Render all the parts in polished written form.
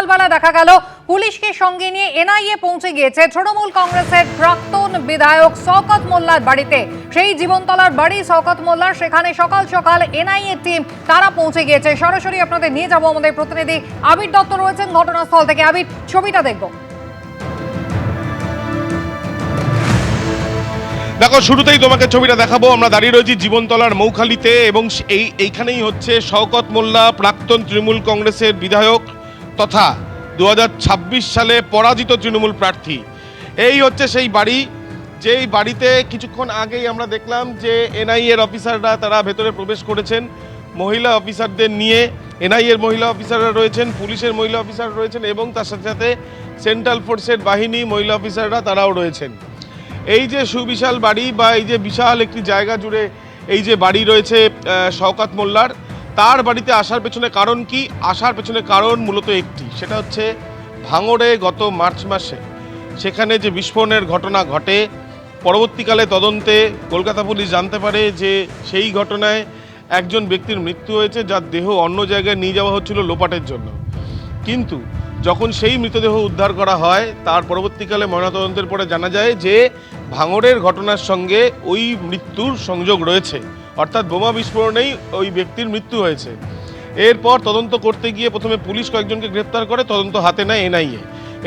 সকালবেলা দেখা গেল পুলিশকে সঙ্গে নিয়ে এনআইএ পৌঁছে গিয়েছে তৃণমূল কংগ্রেসের প্রাক্তন বিধায়ক শওকত মোল্লার বাড়িতে। সেই জীবনতলার বাড়ি শওকত মোল্লার, সেখানে সকাল সকাল এনআইএ টিম তারা পৌঁছে গিয়েছে। সরাসরি আপনাদের নিয়ে যাব, আমাদের প্রতিনিধি আবির দত্ত রয়েছেন ঘটনাস্থল থেকে। আবির, ছবিটা দেখব। দেখো, শুরুতেই তোমাকে ছবিটা দেখাবো। আমরা দাঁড়িয়ে রয়েছি জীবনতলার মৌখালিতে এবং এইখানেই হচ্ছে শওকত মোল্লা, প্রাক্তন তৃণমূল কংগ্রেসের বিধায়ক তথা 2026 সালে পরাজিত তৃণমূল প্রার্থী। এই হচ্ছে সেই বাড়ি, যেই বাড়িতে কিছুক্ষণ আগেই আমরা দেখলাম যে এনআইএর অফিসাররা তারা ভেতরে প্রবেশ করেছেন মহিলা অফিসারদের নিয়ে। এনআইএর মহিলা অফিসাররা রয়েছেন, পুলিশের মহিলা অফিসার রয়েছেন এবং তার সাথে সাথে সেন্ট্রাল ফোর্সের বাহিনী মহিলা অফিসাররা তারাও রয়েছেন। এই যে সুবিশাল বাড়ি বা এই যে বিশাল একটি জায়গা জুড়ে এই যে বাড়ি রয়েছে শওকত মোল্লার, তার বাড়িতে আসার পেছনে কারণ কি? আসার পেছনে কারণ মূলত একটি, সেটা হচ্ছে ভাঙড়ে গত মার্চ মাসে সেখানে যে বিস্ফোরণের ঘটনা ঘটে, পরবর্তীকালে তদন্তে কলকাতা পুলিশ জানতে পারে যে সেই ঘটনায় একজন ব্যক্তির মৃত্যু হয়েছে, যার দেহ অন্য জায়গায় নিয়ে যাওয়া হচ্ছিল লোপাটের জন্য। কিন্তু যখন সেই মৃতদেহ উদ্ধার করা হয়, তার পরবর্তীকালে ময়নাতদন্তের পরে জানা যায় যে ভাঙড়ের ঘটনার সঙ্গে ওই মৃত্যুর সংযোগ রয়েছে, অর্থাৎ বোমা বিস্ফোরণেই ওই ব্যক্তির মৃত্যু হয়েছে। এরপর তদন্ত করতে গিয়ে প্রথমে পুলিশ কয়েকজনকে গ্রেপ্তার করে, তদন্ত হাতে নেয়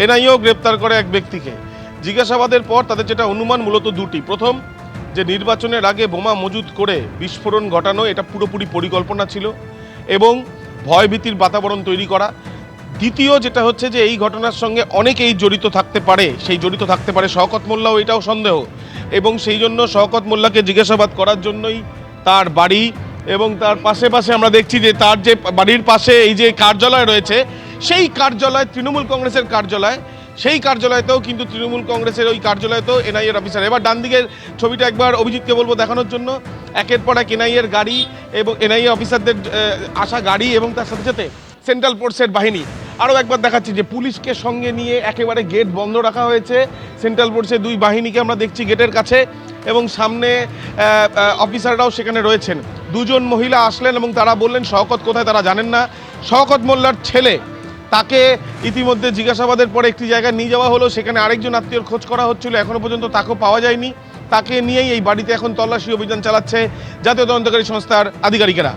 এনআইএও গ্রেপ্তার করে এক ব্যক্তিকে। জিজ্ঞাসাবাদের পর তাদের যেটা অনুমান মূলত দুটি। প্রথম, যে নির্বাচনের আগে বোমা মজুত করে বিস্ফোরণ ঘটানো, এটা পুরোপুরি পরিকল্পনা ছিল এবং ভয়ভীতির বাতাবরণ তৈরি করা। দ্বিতীয় যেটা হচ্ছে যে এই ঘটনার সঙ্গে অনেকেই জড়িত থাকতে পারে, সেই জড়িত থাকতে পারে শওকত মোল্লাও, এটাও সন্দেহ। এবং সেই জন্য শওকত মোল্লাকে জিজ্ঞাসাবাদ করার জন্যই তার বাড়ি এবং তার পাশে আমরা দেখছি যে তার যে বাড়ির পাশে এই যে কার্যালয় রয়েছে, সেই কার্যালয় তৃণমূল কংগ্রেসের কার্যালয়, সেই কার্যালয়তেও কিন্তু তৃণমূল কংগ্রেসের ওই কার্যালয়তেও এনআইএর অফিসার। এবার ডান দিকের ছবিটা একবার অভিজিৎকে বলবো দেখানোর জন্য। একের পর এক এনআইএর গাড়ি এবং এনআইএ অফিসারদের আসা গাড়ি এবং তার সাথে সাথে সেন্ট্রাল ফোর্সের বাহিনী। আরও একবার দেখাচ্ছি যে পুলিশকে সঙ্গে নিয়ে একেবারে গেট বন্ধ রাখা হয়েছে। সেন্ট্রাল ফোর্সের দুই বাহিনীকে আমরা দেখছি গেটের কাছে এবং সামনে অফিসাররাও সেখানে রয়েছেন। দুজন মহিলা আসলেন এবং তারা বললেন শওকত কোথায় তারা জানেন না। শওকত মোল্লার ছেলে, তাকে ইতিমধ্যে জিজ্ঞাসাবাদের পরে একটি জায়গায় নিয়ে যাওয়া হলো, সেখানে আরেকজন আত্মীয়র খোঁজ করা হচ্ছিল, এখনও পর্যন্ত তাকেও পাওয়া যায়নি। তাকে নিয়েই এই বাড়িতে এখন তল্লাশি অভিযান চালাচ্ছে জাতীয় তদন্তকারী সংস্থার আধিকারিকেরা।